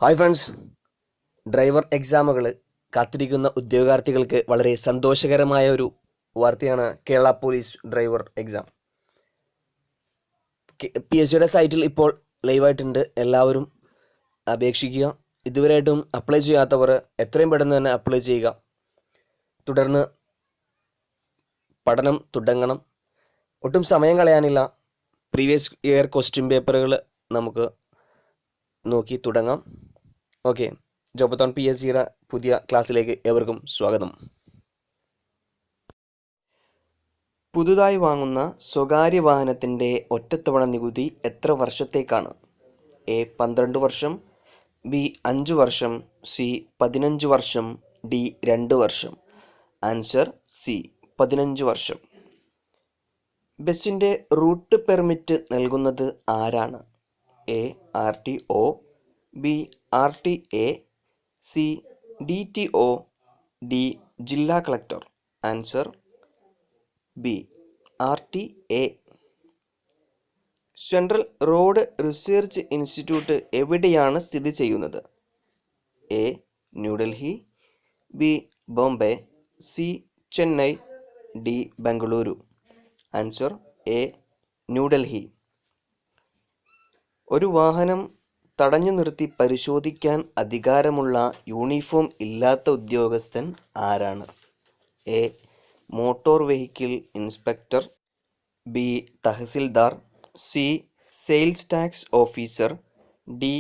Hi friends, driver എക്സാമുകൾ കാത്തിരിക്കുന്ന ഉദ്യോഗാർത്ഥികൾക്ക് വളരെ സന്തോഷകരമായ ഒരു വാർത്തയാണ് കേരള പോലീസ് ഡ്രൈവർ എക്സാം. PSCയുടെ സൈറ്റിൽ ഇപ്പോൾ ലൈവായിട്ടുണ്ട്. എല്ലാവരും അപേക്ഷിക്കുക. ഇതുവരെയായിട്ടും അപ്ലൈ ചെയ്യാത്തവർ എത്രയും പെട്ടെന്ന് തന്നെ അപ്ലൈ ചെയ്യുക. തുടർന്ന് പഠനം തുടങ്ങണം. ഒട്ടും സമയം കളയാനില്ല. പ്രീവിയസ് ഇയർ ക്വസ്റ്റ്യൻ പേപ്പറുകൾ നമുക്ക് നോക്കി തുടങ്ങാം. ഓക്കെ, ജോബത്തോൺ PSCയുടെ പുതിയ ക്ലാസ്സിലേക്ക് ഏവർക്കും സ്വാഗതം. പുതുതായി വാങ്ങുന്ന സ്വകാര്യ വാഹനത്തിൻ്റെ ഒറ്റത്തവണ നികുതി എത്ര വർഷത്തേക്കാണ്? A 12 വർഷം, B 5 വർഷം, C 15 വർഷം, D 2 വർഷം. ആൻസർ C 15 വർഷം. ബസ്സിൻ്റെ റൂട്ട് പെർമിറ്റ് നൽകുന്നത് ആരാണ്? A RTO, B RTA, C DTO, D ജില്ലാ collector. Answer B RTA. Central road research institute എവിടെയാണ് സ്ഥിതി ചെയ്യുന്നത്? A New Delhi, B Bombay, C Chennai, D Bengaluru. Answer A New Delhi. ഒരു വാഹനം തടഞ്ഞു നിർത്തി പരിശോധിക്കാൻ അധികാരമുള്ള യൂണിഫോം ഇല്ലാത്ത ഉദ്യോഗസ്ഥൻ ആരാണ്? A motor vehicle inspector, B tahsildar, C sales tax officer, D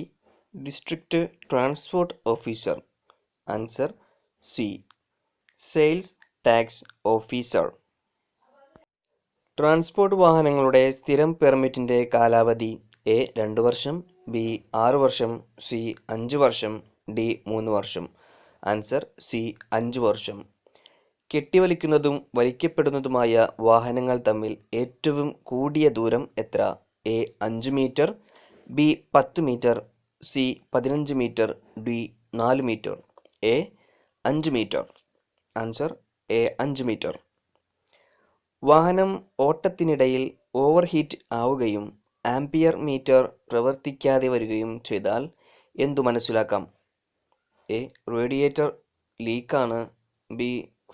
district transport officer. Answer C sales tax officer. Transport വാഹനങ്ങളുടെ സ്ഥിരം പെർമിറ്റിൻ്റെ കാലാവധി A 2 വർഷം, B 6 വർഷം, C 5 വർഷം, D 3 വർഷം. ആൻസർ C 5 വർഷം. കെട്ടിവലിക്കുന്നതും വലിക്കപ്പെടുന്നതുമായ വാഹനങ്ങൾ തമ്മിൽ ഏറ്റവും കൂടിയ ദൂരം എത്ര? A 5 metre, B 10 metre, C 15 metre, D 4 metre. A 5 metre. Answer A 5 metre. വാഹനം ഓട്ടത്തിനിടയിൽ ഓവർഹീറ്റ് ആവുകയും ആംപിയർ മീറ്റർ പ്രവർത്തിക്കാതെ വരികയും ചെയ്താൽ എന്തു മനസ്സിലാക്കാം? A റേഡിയേറ്റർ ലീക്കാണ്, B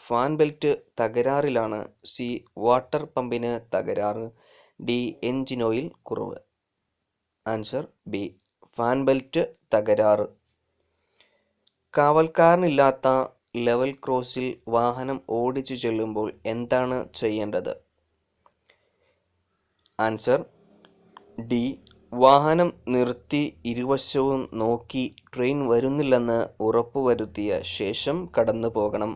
ഫാൻ ബെൽറ്റ് തകരാറിലാണ്, C വാട്ടർ പമ്പിന് തകരാറ്, D എൻജിൻ ഓയിൽ കുറവ്. ആൻസർ B ഫാൻ ബെൽറ്റ് തകരാറ്. കാവൽക്കാരനില്ലാത്ത ലെവൽ ക്രോസിൽ വാഹനം ഓടിച്ചു ചെല്ലുമ്പോൾ എന്താണ് ചെയ്യേണ്ടത്? ആൻസർ D വാഹനം നിർത്തി ഇരുവശവും നോക്കി ട്രെയിൻ വരുന്നില്ലെന്ന് ഉറപ്പുവരുത്തിയ ശേഷം കടന്നു പോകണം.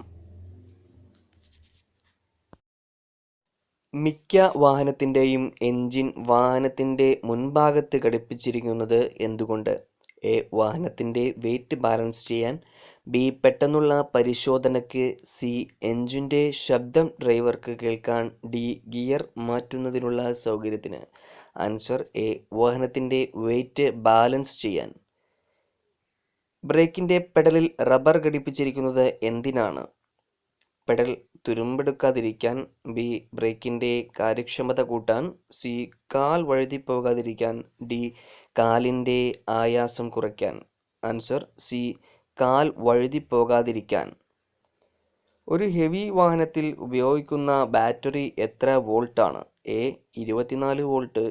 മിക്ക വാഹനത്തിൻ്റെയും എൻജിൻ വാഹനത്തിൻ്റെ മുൻഭാഗത്ത് ഘടിപ്പിച്ചിരിക്കുന്നത് എന്തുകൊണ്ട്? A വാഹനത്തിൻ്റെ വെയിറ്റ് ബാലൻസ് ചെയ്യാൻ, B പെട്ടെന്നുള്ള പരിശോധനയ്ക്ക്, C എൻജിൻ്റെ ശബ്ദം ഡ്രൈവർക്ക് കേൾക്കാൻ, D ഗിയർ മാറ്റുന്നതിനുള്ള സൗകര്യത്തിന്. ആൻസർ A വാഹനത്തിൻ്റെ വെയിറ്റ് ബാലൻസ് ചെയ്യാൻ. ബ്രേക്കിൻ്റെ പെഡലിൽ റബ്ബർ ഘടിപ്പിച്ചിരിക്കുന്നത് എന്തിനാണ്? പെഡൽ തുരുമ്പെടുക്കാതിരിക്കാൻ, B ബ്രേക്കിൻ്റെ കാര്യക്ഷമത കൂട്ടാൻ, C കാൽ വഴുതിപ്പോകാതിരിക്കാൻ, D കാലിൻ്റെ ആയാസം കുറയ്ക്കാൻ. ആൻസർ C കാൽ വഴുതിപ്പോകാതിരിക്കാൻ. ഒരു ഹെവി വാഹനത്തിൽ ഉപയോഗിക്കുന്ന ബാറ്ററി എത്ര വോൾട്ടാണ്? A 24 volt,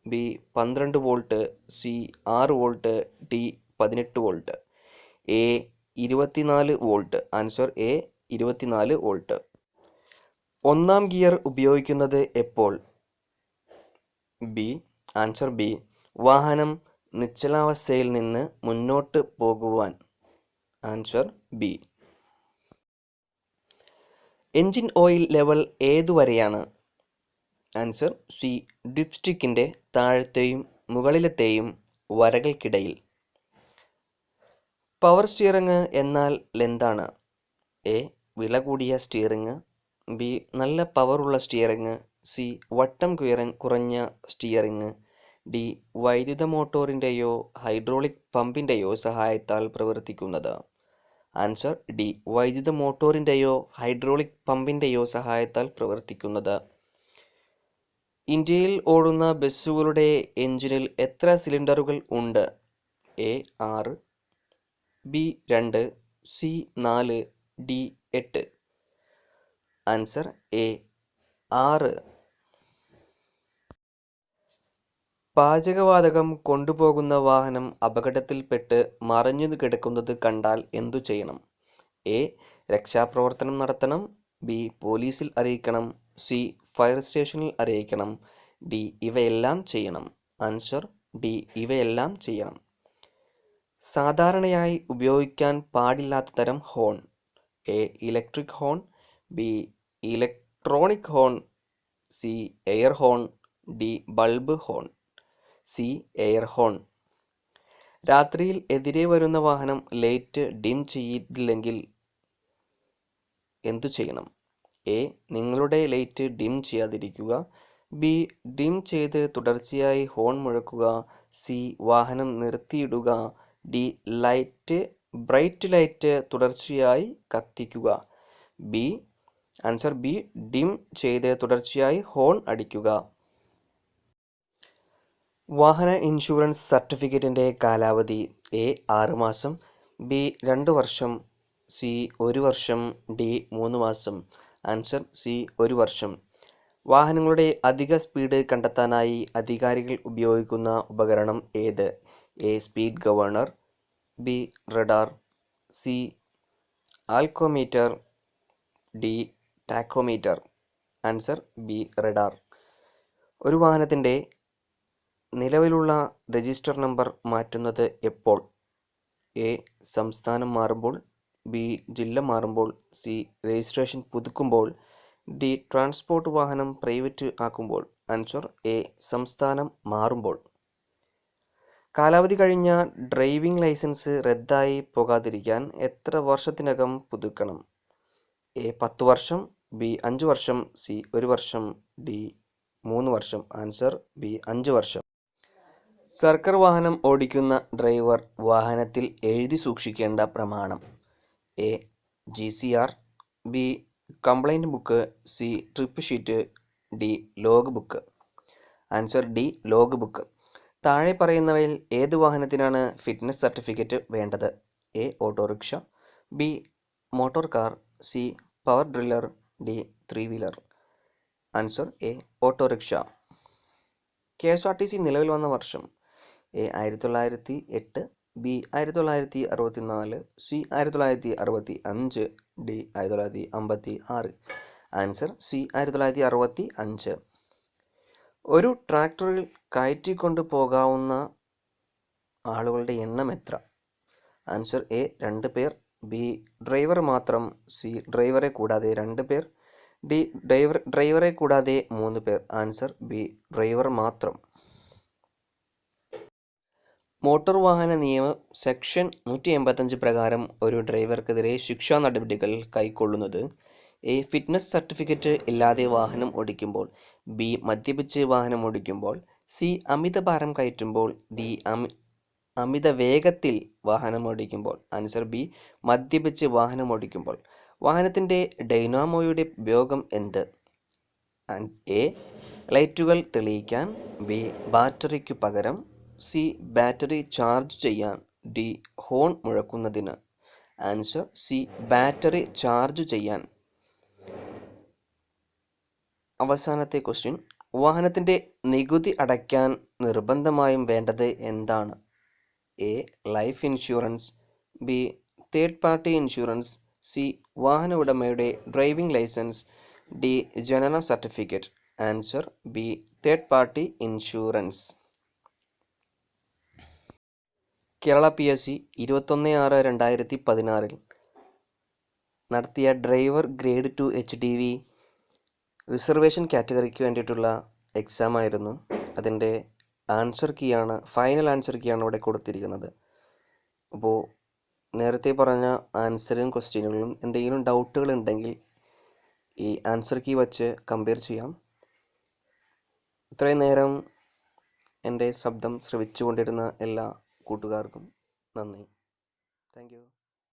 B 12 volt, C 6 volt, D 18 volt. A 24 volt. Answer A 24 volt. ഒന്നാം ഗിയർ ഉപയോഗിക്കുന്നത് എപ്പോൾ? B. ആൻസർ B വാഹനം നിശ്ചലാവസ്ഥയിൽ നിന്ന് മുന്നോട്ട് പോകുവാൻ. Answer B. Engine oil level ഏതുവരെയാണ്? ആൻസർ C ഡിപ്സ്റ്റിക്കിൻ്റെ താഴത്തെയും മുകളിലത്തെയും വരകൾക്കിടയിൽ. പവർ സ്റ്റിയറിംഗ് എന്നാൽ എന്താണ്? A വില കൂടിയ സ്റ്റിയറിംഗ്, B നല്ല പവറുള്ള സ്റ്റിയറിംഗ്, C വട്ടം കുറഞ്ഞ സ്റ്റിയറിംഗ്, D വൈദ്യുത മോട്ടോറിൻ്റെയോ ഹൈഡ്രോളിക് പമ്പിൻ്റെയോ സഹായത്താൽ പ്രവർത്തിക്കുന്നത്. ആൻസർ D വൈദ്യുത മോട്ടോറിൻ്റെയോ ഹൈഡ്രോളിക് പമ്പിൻ്റെയോ സഹായത്താൽ പ്രവർത്തിക്കുന്നത്. ഇന്ത്യയിൽ ഓടുന്ന ബസ്സുകളുടെ എഞ്ചിനിൽ എത്ര സിലിണ്ടറുകൾ ഉണ്ട്? A 6, B 2, C 4, D 8. Answer A 6. പാചകവാതകം കൊണ്ടുപോകുന്ന വാഹനം അപകടത്തിൽപ്പെട്ട് മറിഞ്ഞു കിടക്കുന്നത് കണ്ടാൽ എന്തു ചെയ്യണം? എ രക്ഷാപ്രവർത്തനം നടത്തണം, ബി പോലീസിൽ അറിയിക്കണം, സി ഫയർ സ്റ്റേഷനിൽ അറിയിക്കണം, ഡി ഇവയെല്ലാം ചെയ്യണം. ആൻസർ ഡി ഇവയെല്ലാം ചെയ്യണം. സാധാരണയായി ഉപയോഗിക്കാൻ പാടില്ലാത്ത തരം horn. A electric horn, B electronic horn, C air horn, D bulb horn. C air horn. രാത്രിയിൽ എതിരെ വരുന്ന വാഹനം ലൈറ്റ് ഡിം ചെയ്തില്ലെങ്കിൽ എന്തു ചെയ്യണം? എ നിങ്ങളുടെ ലൈറ്റ് ഡിം ചെയ്യാതിരിക്കുക, ബി ഡിം ചെയ്ത് തുടർച്ചയായി ഹോൺ മുഴക്കുക, സി വാഹനം നിർത്തിയിടുക, ഡി ബ്രൈറ്റ് ലൈറ്റ് തുടർച്ചയായി കത്തിക്കുക. ബി ആൻസർ ബി ഡിം ചെയ്ത് തുടർച്ചയായി ഹോൺ അടിക്കുക. വാഹന ഇൻഷുറൻസ് സർട്ടിഫിക്കറ്റിൻ്റെ കാലാവധി എ 6 മാസം, ബി 2 വർഷം, സി 1 വർഷം, ഡി 3 മാസം. ആൻസർ സി 1 വർഷം. വാഹനങ്ങളുടെ അധിക സ്പീഡ് കണ്ടെത്താനായി അധികാരികൾ ഉപയോഗിക്കുന്ന ഉപകരണം ഏത്? A speed governor, B radar, C alcometer, D tachometer. Answer B radar. ഒരു വാഹനത്തിൻ്റെ നിലവിലുള്ള രജിസ്റ്റർ നമ്പർ മാറ്റുന്നത് എപ്പോൾ? എ സംസ്ഥാനം മാറുമ്പോൾ, ബി ജില്ല മാറുമ്പോൾ, സി രജിസ്ട്രേഷൻ പുതുക്കുമ്പോൾ, ഡി ട്രാൻസ്പോർട്ട് വാഹനം പ്രൈവറ്റ് ആക്കുമ്പോൾ. ആൻസർ എ സംസ്ഥാനം മാറുമ്പോൾ. കാലാവധി കഴിഞ്ഞ ഡ്രൈവിംഗ് ലൈസൻസ് റദ്ദായി പോകാതിരിക്കാൻ എത്ര വർഷത്തിനകം പുതുക്കണം? എ 10 വർഷം, ബി 5 വർഷം, സി 1 വർഷം, ഡി 3 വർഷം. ആൻസർ ബി 5 വർഷം. സർക്കാർ വാഹനം ഓടിക്കുന്ന ഡ്രൈവർ വാഹനത്തിൽ എഴുതി സൂക്ഷിക്കേണ്ട പ്രമാണം. A GCR, B complaint book, C trip sheet, D log book. Answer D log book. താഴെ പറയുന്നവയിൽ ഏത് വാഹനത്തിനാണ് ഫിറ്റ്നസ് സർട്ടിഫിക്കറ്റ് വേണ്ടത്? A auto rickshaw, B motor car, C power driller, D 3 wheeler. Answer A auto rickshaw. KSRTC നിലവിൽ വന്ന വർഷം? A 1908, B 1964, C 1965, D 1956. Answer C 1965. ഒരു ട്രാക്ടറിൽ കയറ്റിക്കൊണ്ട് പോകാവുന്ന ആളുകളുടെ എണ്ണം എത്ര? ആൻസർ എ 2 പേർ, ബി ഡ്രൈവർ മാത്രം, സി ഡ്രൈവറെ കൂടാതെ 2 പേർ, ഡി ഡ്രൈവറെ കൂടാതെ 3 പേർ. ആൻസർ ബി ഡ്രൈവർ മാത്രം. മോട്ടോർ വാഹന നിയമം സെക്ഷൻ 185 പ്രകാരം ഒരു ഡ്രൈവർക്കെതിരെ ശിക്ഷാ നടപടികൾ കൈക്കൊള്ളുന്നത്: എ ഫിറ്റ്നസ് സർട്ടിഫിക്കറ്റ് ഇല്ലാതെ വാഹനം ഓടിക്കുമ്പോൾ, ബി മദ്യപിച്ച് വാഹനം ഓടിക്കുമ്പോൾ, സി അമിതഭാരം കയറ്റുമ്പോൾ, ഡി അമിത വേഗത്തിൽ വാഹനം ഓടിക്കുമ്പോൾ. ആൻസർ ബി മദ്യപിച്ച് വാഹനം ഓടിക്കുമ്പോൾ. വാഹനത്തിൻ്റെ ഡൈനാമോയുടെ ഉപയോഗം എന്ത്? എ ലൈറ്റുകൾ തെളിയിക്കാൻ, ബി ബാറ്ററിക്കു പകരം, സി ബാറ്ററി ചാർജ് ചെയ്യാൻ, ഡി ഹോൺ മുഴക്കുന്നതിന്. ആൻസർ സി ബാറ്ററി ചാർജ് ചെയ്യാൻ. അവസാനത്തെ ക്വസ്റ്റ്യൻ: വാഹനത്തിൻ്റെ നികുതി അടയ്ക്കാൻ നിർബന്ധമായും വേണ്ടത് എന്താണ്? A life insurance, B third party insurance, C വാഹന ഉടമയുടെ ഡ്രൈവിംഗ് ലൈസൻസ്, ഡി ജനന certificate. Answer B third party insurance. Kerala PSC 21/6/2016 നടത്തിയ ഡ്രൈവർ ഗ്രേഡ് 2 HDV റിസർവേഷൻ കാറ്റഗറിക്ക് വേണ്ടിയിട്ടുള്ള എക്സാം ആയിരുന്നു. അതിൻ്റെ ഫൈനൽ ആൻസർ കീയാണ് ഇവിടെ കൊടുത്തിരിക്കുന്നത്. അപ്പോൾ നേരത്തെ പറഞ്ഞ ആൻസറും ക്വസ്റ്റ്യനുകളും എന്തെങ്കിലും ഡൗട്ടുകൾ ഉണ്ടെങ്കിൽ ഈ ആൻസർ കീ വച്ച് കമ്പയർ ചെയ്യാം. ഇത്രയും നേരം എൻ്റെ ശബ്ദം ശ്രവിച്ചുകൊണ്ടിരുന്ന എല്ലാ കൂട്ടുകാർക്കും നന്ദി. Thank you.